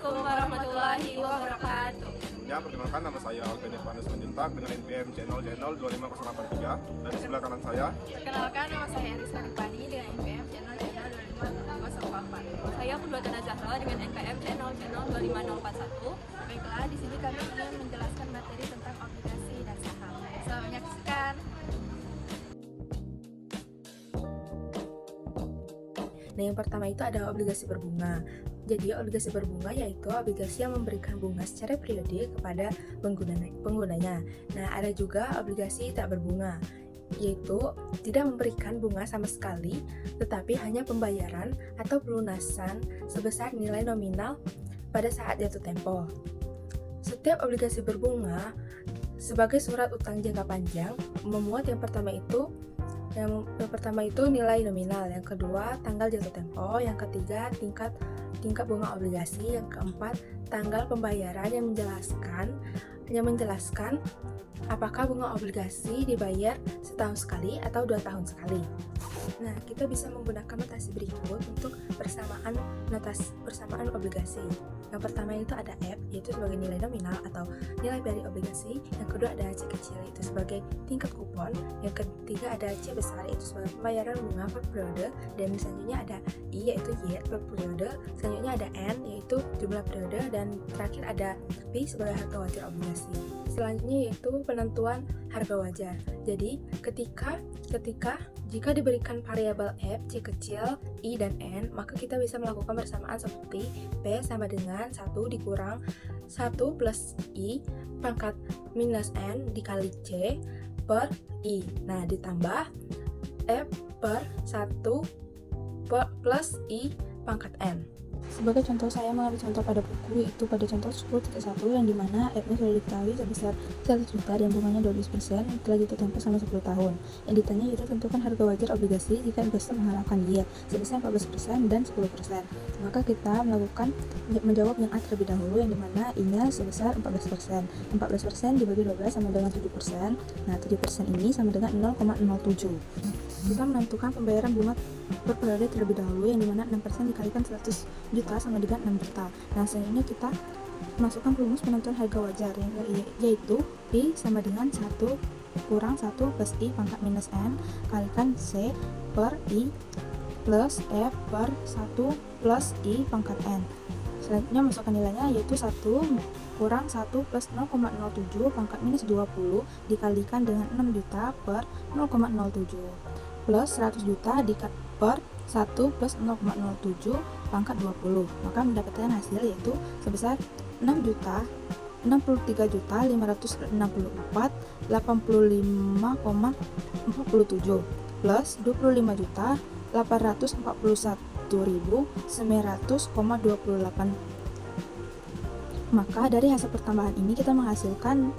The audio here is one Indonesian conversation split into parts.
Assalamualaikum warahmatullahi wabarakatuh. Ya, perkenalkan nama saya Alvin Irvanus Menjuntak dengan NPM channel 25083 dan di sebelah kanan saya. Perkenalkan nama saya Eriska Ripani dengan NPM channel 25044. Saya Purwatana Zahra dengan NPM channel 25041. Baiklah, di sini kami ingin menjelaskan materi tentang obligasi dan saham. Selamat menyaksikan. Nah, yang pertama itu ada obligasi berbunga. Jadi, obligasi berbunga yaitu obligasi yang memberikan bunga secara periode kepada penggunanya. Nah, ada juga obligasi tak berbunga, yaitu tidak memberikan bunga sama sekali, tetapi hanya pembayaran atau pelunasan sebesar nilai nominal pada saat jatuh tempo. Setiap obligasi berbunga sebagai surat utang jangka panjang memuat yang pertama itu nilai nominal, yang kedua tanggal jatuh tempo, yang ketiga tingkat bunga obligasi, yang keempat tanggal pembayaran yang menjelaskan apakah bunga obligasi dibayar setahun sekali atau 2 tahun sekali. Nah, kita bisa menggunakan notasi berikut untuk persamaan obligasi. Yang pertama itu ada F, yaitu sebagai nilai nominal atau nilai dari obligasi. Yang kedua ada C kecil, itu sebagai tingkat kupon. Yang ketiga ada C besar, yaitu sebagai pembayaran bunga per periode. Dan selanjutnya ada I, yaitu Y per periode. Selanjutnya ada N, yaitu jumlah periode. Dan terakhir ada P sebagai harga wajar obligasi. Selanjutnya yaitu penentuan harga wajar. Jadi jika diberikan variabel F, C kecil, I, dan N, maka kita bisa melakukan persamaan seperti P sama dengan 1 dikurang 1 plus I pangkat minus N dikali C per I. Nah, ditambah F per 1 plus I pangkat N. Sebagai contoh, saya mengambil contoh pada buku, yaitu pada contoh 10.1 yang dimana F-nya sudah diketahui sebesar 1 juta dan bunganya 12% setelah jatuh tempo selama 10 tahun. Yang ditanya yaitu tentukan harga wajar obligasi jika investor mengharapkan yield sebesar 14% dan 10%. Maka kita menjawab yang A terlebih dahulu, yang dimana I-nya sebesar 14%. 14% dibagi 12 sama dengan 7%. Nah, 7% ini sama dengan 0,07. Kita menentukan pembayaran bunga per periode terlebih dahulu, yang dimana 6% dikalikan 100 juta sama dengan 6 juta. Nah, selanjutnya kita masukkan rumus penentuan harga wajar, yaitu I sama dengan 1 kurang 1 plus I pangkat minus N kalikan C per I plus F per 1 plus I pangkat N. Selanjutnya masukkan nilainya, yaitu 1 kurang 1 plus 0,07 pangkat minus 20 dikalikan dengan 6 juta per 0,07 plus 100 juta per 1 plus 0,07 pangkat 20, maka mendapatkan hasil yaitu sebesar 63.564.85,47 plus 25.841.900,28. Maka dari hasil pertambahan ini kita menghasilkan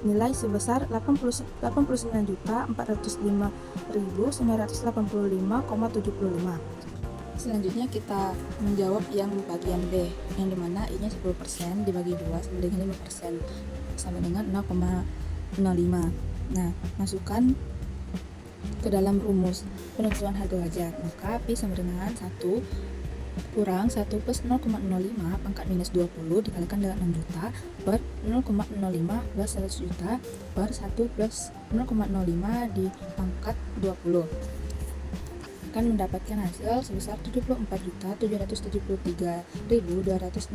nilai sebesar 89.405.985,75. Selanjutnya kita menjawab yang bagian B, yang dimana I-nya 10% dibagi 2 sama dengan 5% sama dengan 0,05. Nah, masukkan ke dalam rumus penentuan harga wajar. Maka P sama dengan 1 kurang 1 plus 0,05 pangkat minus 20 dikalikan dengan 6 juta per 0,05 plus 100 juta per 1 plus 0,05 di pangkat 20 akan mendapatkan hasil sebesar 74.273.262,05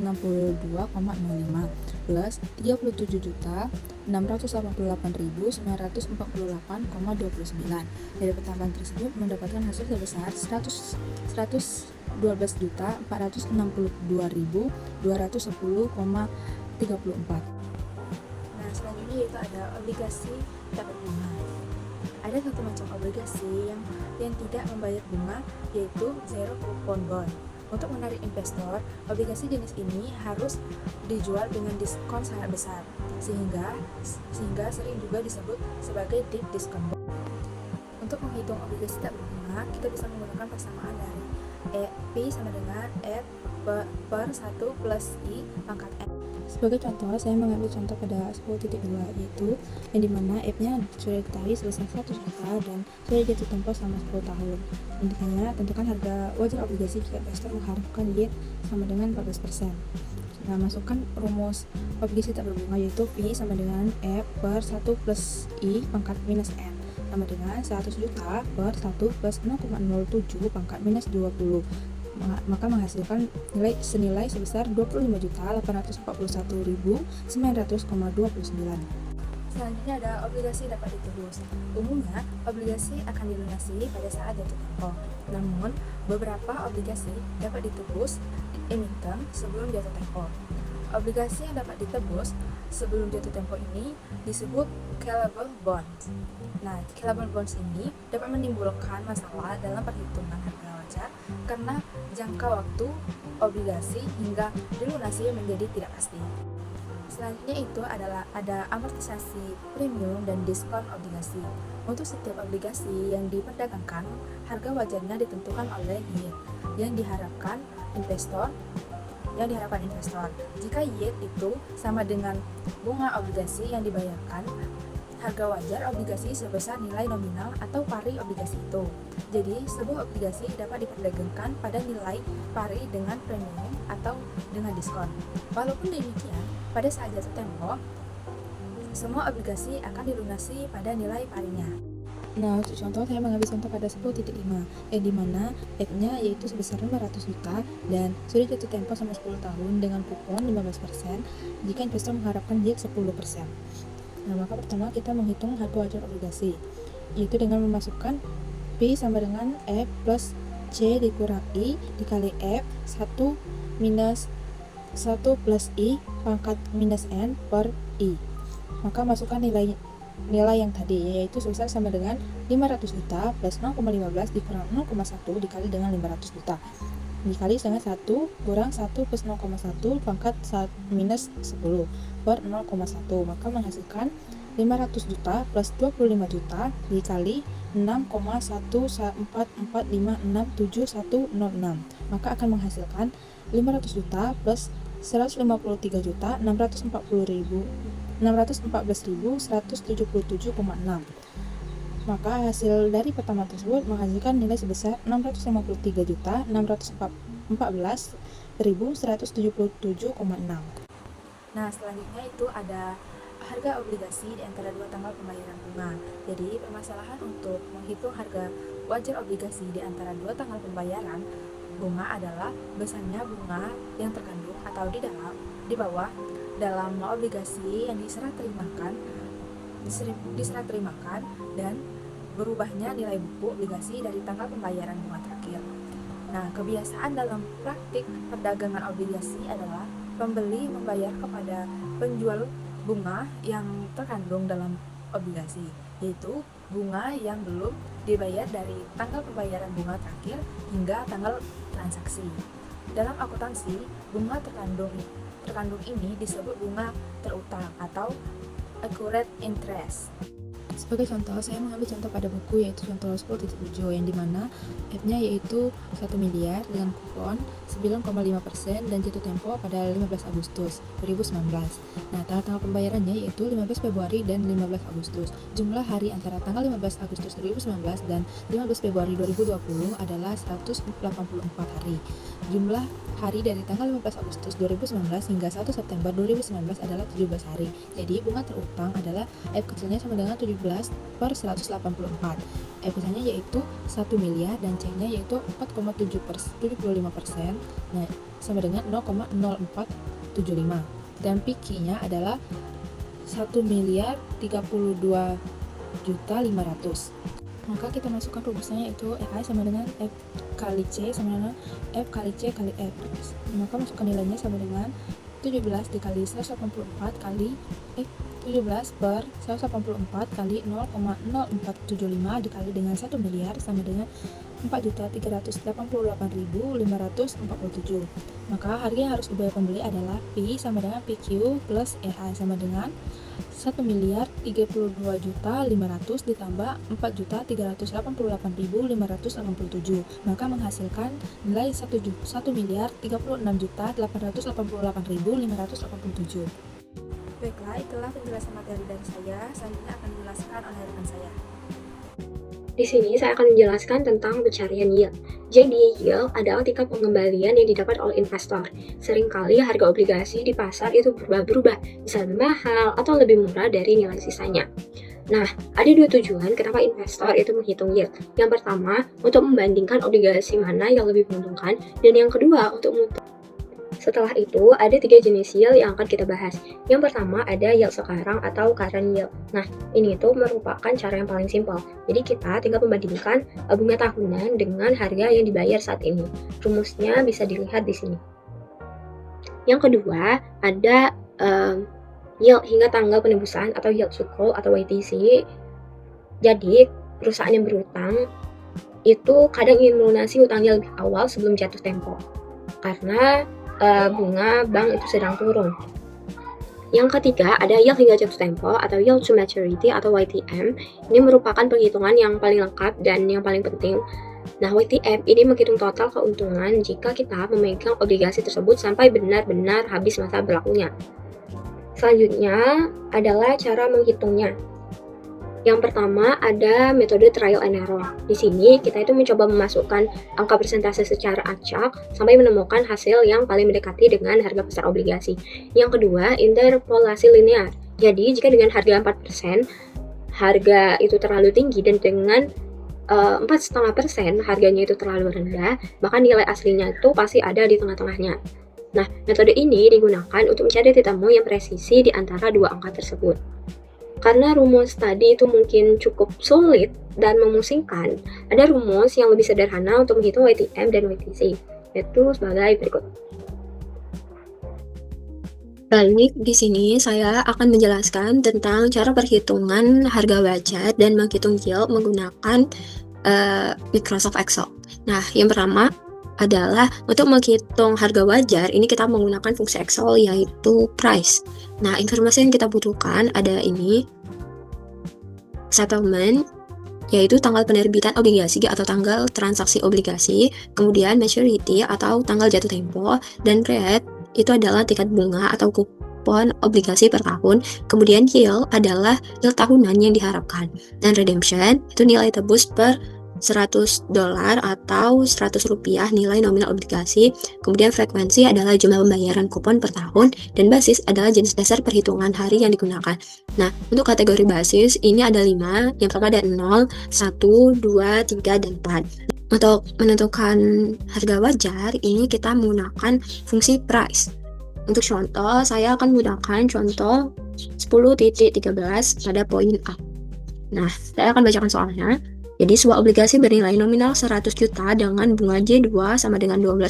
plus 37.688.948,29. Dari pertambahan tersebut mendapatkan hasil sebesar 112.462.210,34. Nah, selanjutnya yaitu ada obligasi tak berbunga. Ada satu macam obligasi yang tidak membayar bunga, yaitu zero coupon bond. Untuk menarik investor, obligasi jenis ini harus dijual dengan diskon sangat besar, sehingga sering juga disebut sebagai deep discount bond. Untuk menghitung obligasi tak berbunga, kita bisa menggunakan persamaan dari P sama dengan F per 1 plus I pangkat N. Sebagai contoh, saya mengambil contoh pada 10.2 yaitu yang dimana F-nya sudah diketahui sebesar 1 juta dan sudah jatuh tempo selama 10 tahun. Intinya, tentukan harga wajar obligasi jika investor mengharapkan yield sama dengan 14%. Nah, masukkan rumus obligasi tak berbunga yaitu V sama dengan F per 1 plus I pangkat minus N sama dengan 100 juta per 1 plus 0,07 pangkat minus 20, maka menghasilkan nilai senilai sebesar 25.841.900,29. Selanjutnya ada obligasi dapat ditebus. Umumnya, obligasi akan dilunasi pada saat jatuh tempo. Namun, beberapa obligasi dapat ditebus emiten sebelum jatuh tempo. Obligasi yang dapat ditebus sebelum jatuh tempo ini disebut callable bonds. Nah, callable bonds ini dapat menimbulkan masalah dalam perhitungan harga wajar karena jangka waktu obligasi hingga dilunasi menjadi tidak pasti. Selanjutnya itu adalah ada amortisasi premium dan diskon obligasi. Untuk setiap obligasi yang diperdagangkan, harga wajarnya ditentukan oleh yield yang diharapkan investor. Jika yield itu sama dengan bunga obligasi yang dibayarkan, harga wajar obligasi sebesar nilai nominal atau pari obligasi itu. Jadi, sebuah obligasi dapat diperdagangkan pada nilai pari dengan premium atau dengan diskon. Walaupun demikian, pada saat jatuh tempo, semua obligasi akan dilunasi pada nilai parinya. Nah, untuk contoh, saya mengambil contoh pada 10.5 yang dimana F-nya yaitu sebesar 500 juta dan sudah jatuh tempo selama 10 tahun dengan kupon 15% jika investor mengharapkan yield 10%. Nah, maka pertama kita menghitung harga wajar obligasi, yaitu dengan memasukkan P sama dengan F plus C dikurang I dikali F 1 minus 1 plus I pangkat minus N per I. Maka masukkan nilai yang tadi, yaitu sebesar sama dengan 500 juta plus 0,15 dikurang 0,1 dikali dengan 500 juta dikali dengan 1 kurang 1 plus 0,1 pangkat minus 10 per 0,1, maka menghasilkan 500 juta plus 25 juta dikali 6,114456710,6, maka akan menghasilkan 500 juta plus 153 juta 614.177,6. Maka hasil dari pertemuan tersebut menghasilkan nilai sebesar 653.614.177,6. Nah, selanjutnya itu ada harga obligasi di antara dua tanggal pembayaran bunga. Jadi, permasalahan untuk menghitung harga wajar obligasi di antara dua tanggal pembayaran bunga adalah besarnya bunga yang terkandung atau di bawah dalam obligasi yang diserah terimakan dan berubahnya nilai buku obligasi dari tanggal pembayaran bunga terakhir. Nah, kebiasaan dalam praktik perdagangan obligasi adalah pembeli membayar kepada penjual bunga yang terkandung dalam obligasi, yaitu bunga yang belum dibayar dari tanggal pembayaran bunga terakhir hingga tanggal transaksi. Dalam akuntansi, bunga terkandung ini disebut bunga terutang atau accrued interest. Sebagai contoh, saya mengambil contoh pada buku yaitu contoh 10.7 yang dimana F-nya yaitu 1 miliar dengan kupon 9,5% dan jatuh tempo pada 15 Agustus 2019. Nah, tanggal pembayarannya yaitu 15 Februari dan 15 Agustus. Jumlah hari antara tanggal 15 Agustus 2019 dan 15 Februari 2020 adalah 184 hari. Jumlah hari dari tanggal 15 Agustus 2019 hingga 1 September 2019 adalah 17 hari. Jadi, bunga terutang adalah F kecilnya sama dengan 17 per 184. F besarnya yaitu 1 miliar dan C-nya yaitu 4,75%. Nah, sama dengan 0,0475. Dan PQ-nya adalah 1 miliar 32.500.000. Maka kita masukkan rumusnya yaitu FI sama dengan F kali C sama dengan F kali C kali F. Maka masukkan nilainya sama dengan 17 dikali 184 kali 17 per 184 kali 0,0475 dikali dengan 1 miliar sama dengan 4.388.547. Maka harga yang harus dibayar pembeli adalah P sama dengan PQ plus EA sama dengan 1.032.500 ditambah 4.388.587. Maka menghasilkan nilai 1.036.888.587. Baiklah, itulah penjelasan materi dari saya. Selanjutnya akan dijelaskan oleh rekan saya. Di sini saya akan menjelaskan tentang pencarian yield. Jadi, yield adalah tingkat pengembalian yang didapat oleh investor. Seringkali harga obligasi di pasar itu berubah-berubah, bisa lebih mahal atau lebih murah dari nilai sisanya. Nah, ada dua tujuan kenapa investor itu menghitung yield. Yang pertama, untuk membandingkan obligasi mana yang lebih menguntungkan, dan yang kedua, untuk setelah itu, ada 3 jenis yield yang akan kita bahas. Yang pertama ada yield sekarang atau current yield. Nah, ini itu merupakan cara yang paling simpel. Jadi kita tinggal membandingkan bunga tahunan dengan harga yang dibayar saat ini. Rumusnya bisa dilihat di sini. Yang kedua, ada yield hingga tanggal penebusan atau yield sukuk atau YTC. Jadi, perusahaan yang berutang itu kadang ingin melunasi utangnya lebih awal sebelum jatuh tempo. Karena bunga bank itu sedang turun. Yang ketiga ada yield hingga jatuh tempo atau yield to maturity atau YTM. Ini merupakan penghitungan yang paling lengkap dan yang paling penting. Nah, YTM ini menghitung total keuntungan jika kita memegang obligasi tersebut sampai benar-benar habis masa berlakunya. Selanjutnya adalah cara menghitungnya. Yang pertama ada metode trial and error. Di sini kita itu mencoba memasukkan angka persentase secara acak sampai menemukan hasil yang paling mendekati dengan harga pasar obligasi. Yang kedua, interpolasi linear. Jadi jika dengan harga 4% harga itu terlalu tinggi dan dengan 4,5% harganya itu terlalu rendah, maka nilai aslinya itu pasti ada di tengah-tengahnya. Nah, metode ini digunakan untuk mencari titik temu yang presisi di antara dua angka tersebut. Karena rumus tadi itu mungkin cukup sulit dan memusingkan, ada rumus yang lebih sederhana untuk menghitung YTM dan YTC, yaitu sebagai berikut. Baik, di sini saya akan menjelaskan tentang cara perhitungan harga wajar dan menghitung yield menggunakan Microsoft Excel. Nah, yang pertama adalah untuk menghitung harga wajar, ini kita menggunakan fungsi Excel yaitu price. Nah, informasi yang kita butuhkan ada ini, settlement, yaitu tanggal penerbitan obligasi atau tanggal transaksi obligasi, kemudian maturity atau tanggal jatuh tempo, dan rate itu adalah tingkat bunga atau kupon obligasi per tahun, kemudian yield adalah yield tahunan yang diharapkan, dan redemption itu nilai tebus per $100 atau Rp100 nilai nominal obligasi, kemudian frekuensi adalah jumlah pembayaran kupon per tahun, dan basis adalah jenis dasar perhitungan hari yang digunakan. Nah, untuk kategori basis ini ada 5, yang pertama ada 0, 1, 2, 3, dan 4. Untuk menentukan harga wajar, ini kita menggunakan fungsi price. Untuk contoh, saya akan menggunakan contoh 10.13 pada poin A. Nah, saya akan bacakan soalnya. Jadi sebuah obligasi bernilai nominal 100 juta dengan bunga J2 sama dengan 12%,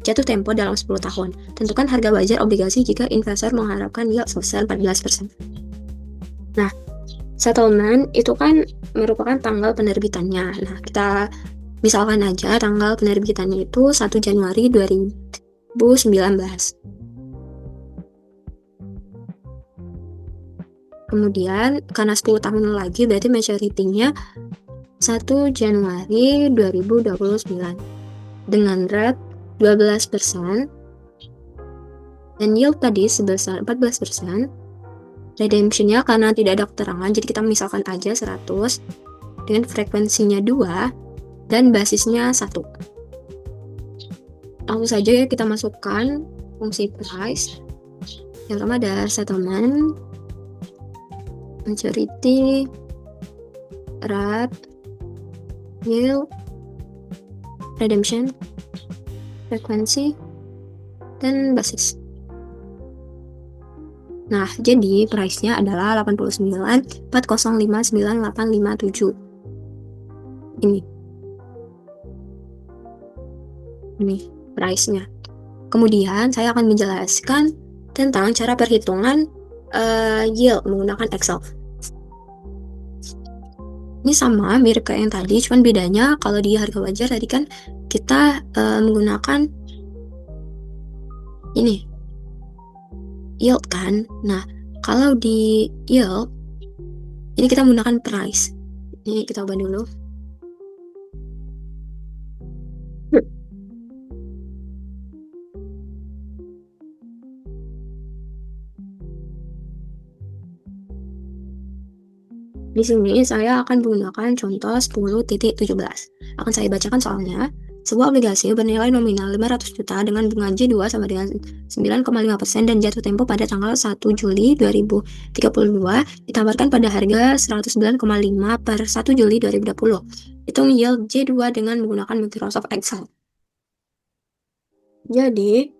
jatuh tempo dalam 10 tahun. Tentukan harga wajar obligasi jika investor mengharapkan yield sebesar 14%. Nah, settlement itu kan merupakan tanggal penerbitannya. Nah, kita misalkan aja tanggal penerbitannya itu 1 Januari 2019. Kemudian, karena 10 tahun lagi berarti maturity-nya 1 Januari 2029 dengan rate 12% dan yield tadi sebesar 14%. Redemption-nya karena tidak ada keterangan, jadi kita misalkan aja 100 dengan frekuensinya 2 dan basisnya 1. Langsung saja ya kita masukkan fungsi price. Yang pertama ada settlement, maturity, rate, yield, redemption, frekuensi, dan basis. Nah, jadi price-nya adalah 89.405.9857. Ini price-nya. Kemudian saya akan menjelaskan tentang cara perhitungan yield menggunakan Excel. Ini sama mirip kayak yang tadi, cuman bedanya kalau di harga wajar tadi kan kita menggunakan ini yield kan. Nah, kalau di yield ini kita menggunakan price. Ini kita ubah dulu. Di sini saya akan menggunakan contoh 10.17. Akan saya bacakan soalnya. Sebuah obligasi bernilai nominal 500 juta dengan bunga J2 sama dengan 9,5% dan jatuh tempo pada tanggal 1 Juli 2032 ditawarkan pada harga 109,5 per 1 Juli 2020. Hitung yield J2 dengan menggunakan Microsoft Excel. Jadi,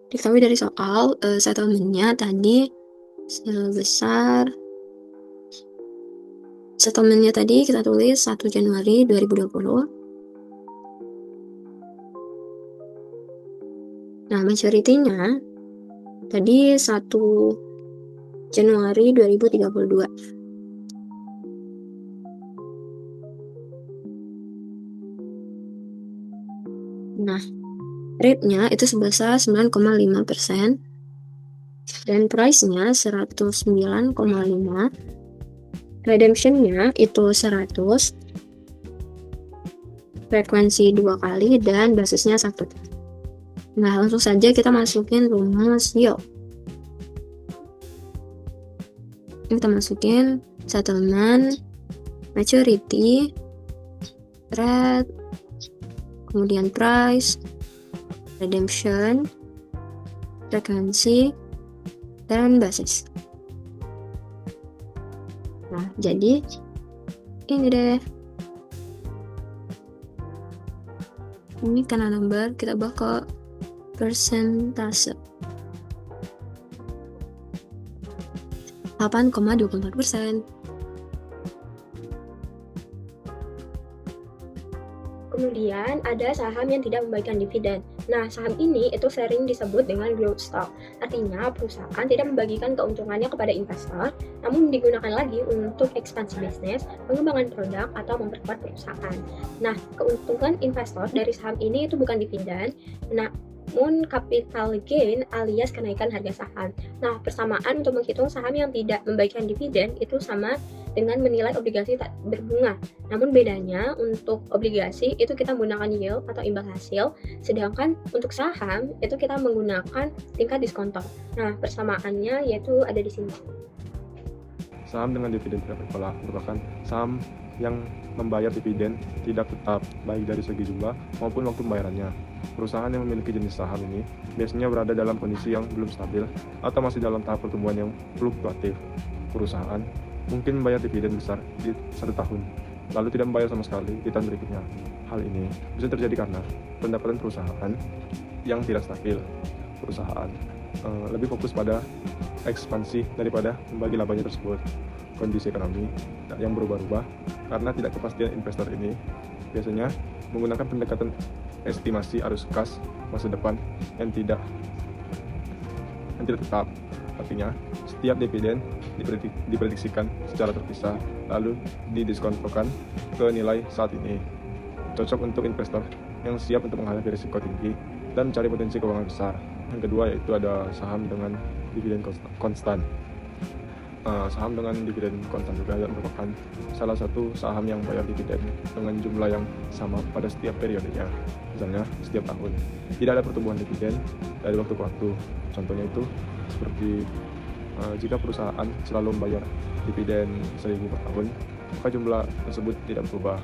diketahui dari soal settlement-nya tadi sebesar settlement-nya tadi kita tulis 1 Januari 2020. Nah, maturity-nya tadi 1 Januari 2032. Nah, rate-nya itu sebesar 9,5% dan price-nya 109,5. Redemption-nya itu 100. Frekuensi 2 kali dan basisnya 1. Nah, langsung saja kita masukin rumus yield. Ini kita masukin settlement, maturity, rate, kemudian price, redemption, frekuensi, dan basis. Nah, jadi ini deh. Ini karena number kita ubah ke persentase 8,24%. Kemudian ada saham yang tidak membagikan dividen. Nah, saham ini itu sering disebut dengan growth stock. Artinya perusahaan tidak membagikan keuntungannya kepada investor, namun digunakan lagi untuk ekspansi bisnis, pengembangan produk, atau memperkuat perusahaan. Nah, keuntungan investor dari saham ini itu bukan dividen, namun capital gain alias kenaikan harga saham. Nah, persamaan untuk menghitung saham yang tidak membagikan dividen itu sama dengan menilai obligasi tak berbunga. Namun bedanya untuk obligasi itu kita menggunakan yield atau imbal hasil, sedangkan untuk saham itu kita menggunakan tingkat diskonto. Nah, persamaannya yaitu ada di sini. Saham dengan dividen tidak berkala merupakan saham yang membayar dividen tidak tetap, baik dari segi jumlah maupun waktu pembayarannya. Perusahaan yang memiliki jenis saham ini biasanya berada dalam kondisi yang belum stabil atau masih dalam tahap pertumbuhan yang fluktuatif. Perusahaan mungkin membayar dividen besar di 1 tahun, lalu tidak membayar sama sekali di tahun berikutnya. Hal ini bisa terjadi karena pendapatan perusahaan yang tidak stabil. Perusahaan lebih fokus pada ekspansi daripada membagi labanya tersebut. Kondisi ekonomi yang berubah-ubah karena tidak kepastian investor ini biasanya menggunakan pendekatan estimasi arus kas masa depan yang tidak tetap. Artinya, setiap dividen diprediksikan secara terpisah lalu didiskontokan ke nilai saat ini. Cocok untuk investor yang siap untuk menghadapi risiko tinggi dan mencari potensi keuangan besar. Yang kedua yaitu ada saham dengan dividen konstan. Saham dengan dividen konstan juga merupakan salah satu saham yang bayar dividen dengan jumlah yang sama pada setiap periodenya, misalnya setiap tahun. Tidak ada pertumbuhan dividen dari waktu ke waktu. Contohnya itu seperti jika perusahaan selalu membayar dividen 1.000 per tahun, maka jumlah tersebut tidak berubah.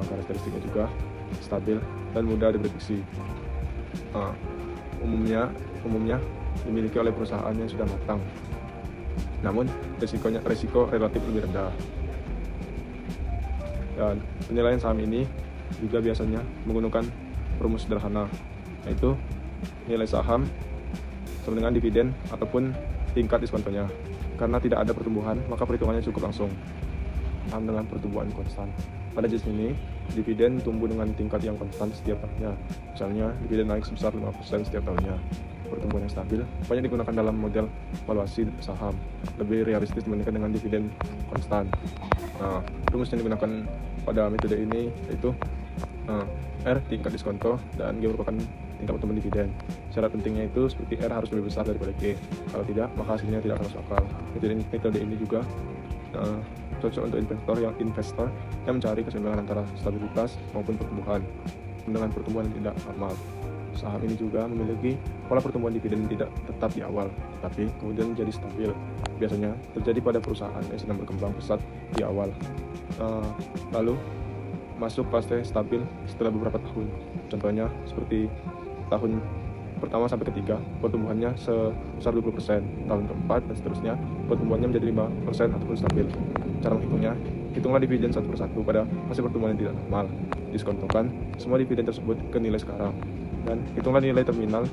Karakteristiknya juga stabil dan mudah diprediksi. Umumnya dimiliki oleh perusahaan yang sudah matang, namun resiko relatif lebih rendah. Dan penilaian saham ini juga biasanya menggunakan rumus sederhana, yaitu nilai saham sama dengan dividen ataupun tingkat diskontonya. Karena tidak ada pertumbuhan, maka perhitungannya cukup langsung. Saham dengan pertumbuhan konstan. Pada jenis ini, dividen tumbuh dengan tingkat yang konstan setiap tahunnya. Misalnya, dividen naik sebesar 5% setiap tahunnya. pertumbuhan yang stabil banyak digunakan dalam model valuasi saham, lebih realistis dibandingkan dengan dividen konstan. Rumus yang digunakan pada metode ini yaitu R tingkat diskonto dan G merupakan tingkat pertumbuhan dividen. Syarat pentingnya itu seperti R harus lebih besar daripada G. Kalau tidak, maka hasilnya tidak akan masuk akal. Metode ini juga cocok untuk investor yang mencari keseimbangan antara stabilitas maupun pertumbuhan dengan pertumbuhan yang tidak normal. Saham ini juga memiliki pola pertumbuhan dividen tidak tetap di awal, tapi kemudian menjadi stabil. Biasanya terjadi pada perusahaan yang sedang berkembang pesat di awal, lalu masuk fase stabil setelah beberapa tahun. Contohnya seperti tahun pertama sampai ketiga pertumbuhannya sebesar 20%, tahun keempat dan seterusnya pertumbuhannya menjadi 5% ataupun stabil. Cara menghitungnya, hitunglah dividen satu persatu pada fase pertumbuhan yang tidak normal. Diskontokan semua dividen tersebut ke nilai sekarang, dan hitunglah nilai terminal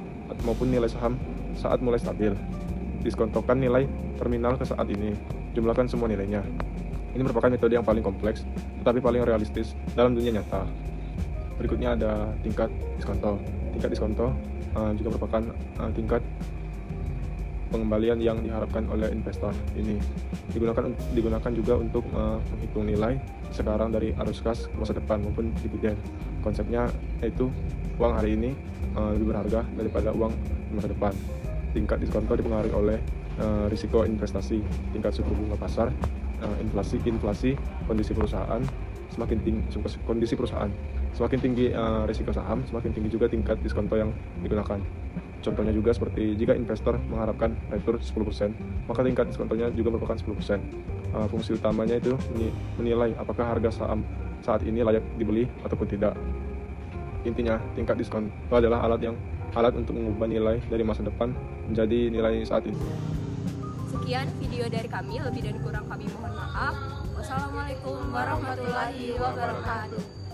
maupun nilai saham saat mulai stabil. Diskontokan nilai terminal ke saat ini, jumlahkan semua nilainya. Ini merupakan metode yang paling kompleks, tetapi paling realistis dalam dunia nyata. Berikutnya ada tingkat diskonto. Tingkat diskonto juga merupakan tingkat pengembalian yang diharapkan oleh investor. Ini digunakan juga untuk menghitung nilai sekarang dari arus kas masa depan maupun dividen. Konsepnya yaitu uang hari ini lebih berharga daripada uang di masa depan. Tingkat diskonto dipengaruhi oleh risiko investasi, tingkat suku bunga pasar, inflasi, kondisi perusahaan, semakin tinggi risiko saham, semakin tinggi juga tingkat diskonto yang digunakan. Contohnya juga seperti jika investor mengharapkan return 10%, maka tingkat diskontonya juga merupakan 10%. Fungsi utamanya itu menilai apakah harga saham saat ini layak dibeli ataupun tidak. Intinya, tingkat diskonto adalah alat untuk mengubah nilai dari masa depan menjadi nilai saat ini. Sekian video dari kami, lebih dan kurang kami mohon maaf. Wassalamualaikum warahmatullahi wabarakatuh.